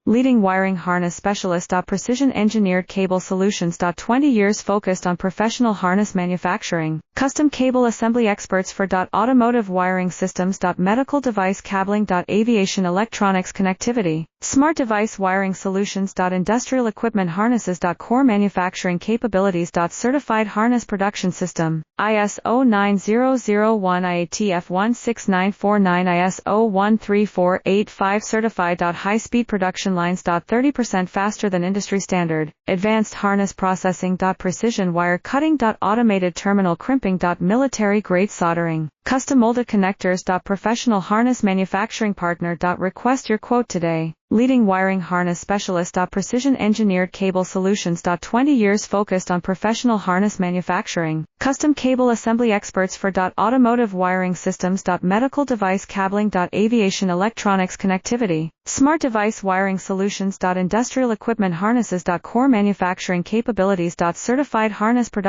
Leading wiring harness specialist. Precision engineered cable solutions. 20 years focused on professional harness manufacturing. Custom cable assembly experts for automotive wiring systems. Medical device cabling. Aviation electronics connectivity. Smart device wiring solutions. Industrial equipment harnesses. Core manufacturing capabilities. Certified harness production system. ISO 9001 IATF 16949 ISO 13485 certified. High-speed production lines. 30% faster than industry standard. Advanced harness processing. Precision wire cutting. Automated terminal crimping. Military grade soldering. Custom molded connectors. Professional harness manufacturing partner. Request your quote today. Leading wiring harness specialist. Precision engineered cable solutions. 20 years focused on professional harness manufacturing. Custom cable assembly experts for automotive wiring systems. Medical device cabling. Aviation electronics connectivity. Smart device wiring solutions. Industrial equipment harnesses. Core manufacturing capabilities. Certified harness production